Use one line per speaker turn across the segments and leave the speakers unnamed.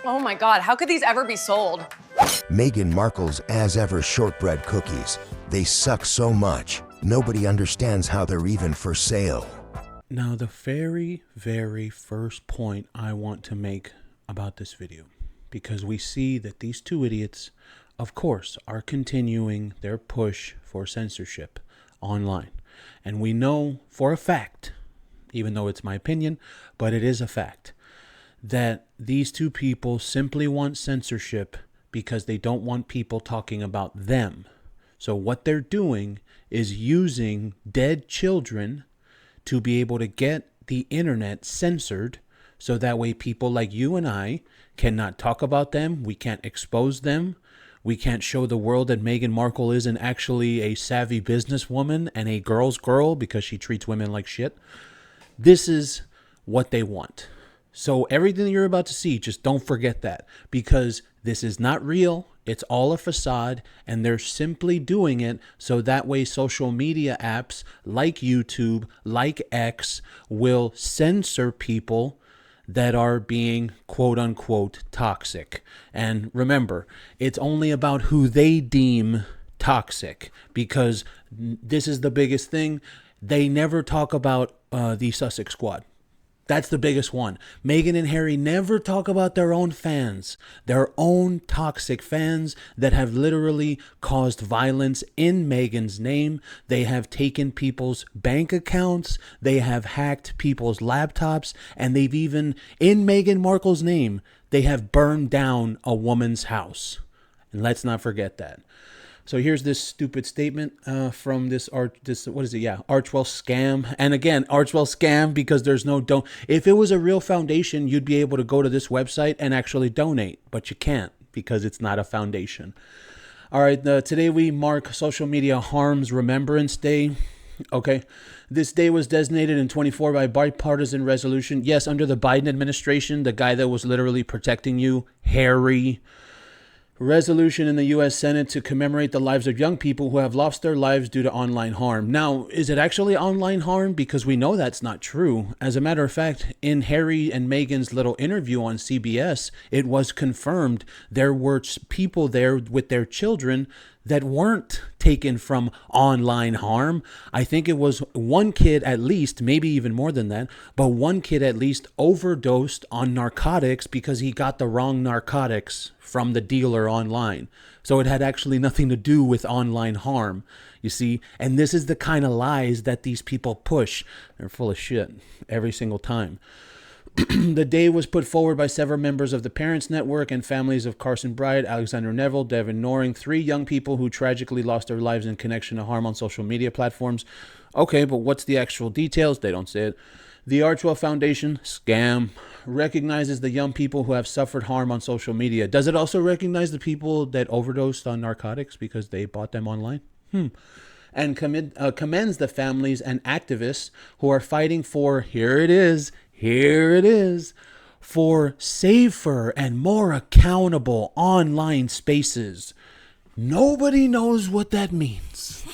Oh my God, how could these ever be sold?
Meghan Markle's as ever shortbread cookies. They suck so much, nobody understands how they're even for sale.
Now, the very, very first point I want to make about this video, because we see that these two idiots, of course, are continuing their push for censorship online. And we know for a fact, even though it's my opinion, but it is a fact, that these two people simply want censorship because they don't want people talking about them. So what they're doing is using dead children to be able to get the internet censored, so that way people like you and I cannot talk about them, we can't expose them, we can't show the world that Meghan Markle isn't actually a savvy businesswoman and a girl's girl because she treats women like shit. This is what they want. So everything you're about to see, just don't forget that, because this is not real. It's all a facade, and they're simply doing it so that way social media apps like YouTube, like X, will censor people that are being quote unquote toxic. And remember, it's only about who they deem toxic, because this is the biggest thing. They never talk about the Sussex Squad. That's the biggest one. Meghan and Harry never talk about their own fans, their own toxic fans that have literally caused violence in Meghan's name. They have taken people's bank accounts. They have hacked people's laptops. And they've even, in Meghan Markle's name, they have burned down a woman's house. And let's not forget that. So here's this stupid statement from this Archwell scam. And again, Archwell scam because there's no if it was a real foundation, you'd be able to go to this website and actually donate, but you can't because it's not a foundation. All right, today we mark Social Media Harms Remembrance Day. Okay, this day was designated in 24 by bipartisan resolution. Yes, under the Biden administration, the guy that was literally protecting you, Harry. Resolution in the U.S. Senate to commemorate the lives of young people who have lost their lives due to online harm. Now, is it actually online harm? Because we know that's not true. As a matter of fact, in Harry and Meghan's little interview on CBS, it was confirmed there were people there with their children that weren't taken from online harm. I think it was one kid at least, maybe even more than that, but one kid at least overdosed on narcotics because he got the wrong narcotics from the dealer online. So it had actually nothing to do with online harm, you see? And this is the kind of lies that these people push. They're full of shit every single time. The day was put forward by several members of the Parents Network and families of Carson Bryant, Alexander Neville, Devin Noring, 3 young people who tragically lost their lives in connection to harm on social media platforms. Okay, but what's the actual details? They don't say it. The Archwell Foundation, scam, recognizes the young people who have suffered harm on social media. Does it also recognize the people that overdosed on narcotics because they bought them online? And commends the families and activists who are fighting for, here it is, for safer and more accountable online spaces. Nobody knows what that means.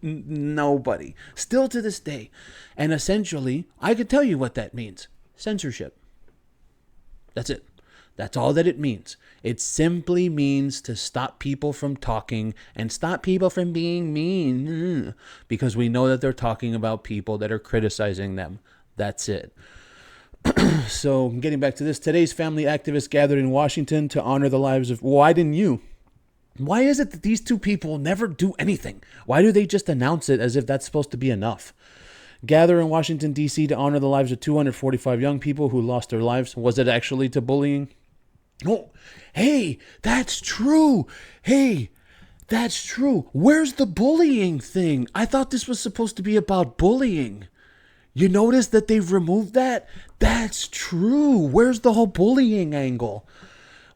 Nobody. Still to this day. And essentially, I could tell you what that means. Censorship. That's it. That's all that it means. It simply means to stop people from talking and stop people from being mean. Because we know that they're talking about people that are criticizing them. That's it. So getting back to this, today's family activists gathered in Washington to honor the lives of... Why didn't you? Why is it that these two people never do anything? Why do they just announce it as if that's supposed to be enough? Gather in Washington, D.C. to honor the lives of 245 young people who lost their lives. Was it actually to bullying? Oh, hey, that's true. Hey, that's true. Where's the bullying thing? I thought this was supposed to be about bullying. You notice that they've removed that? That's true. Where's the whole bullying angle?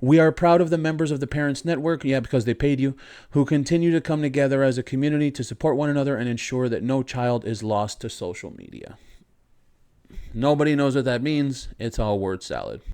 We are proud of the members of the Parents Network, because they paid you, who continue to come together as a community to support one another and ensure that no child is lost to social media. Nobody knows what that means. It's all word salad.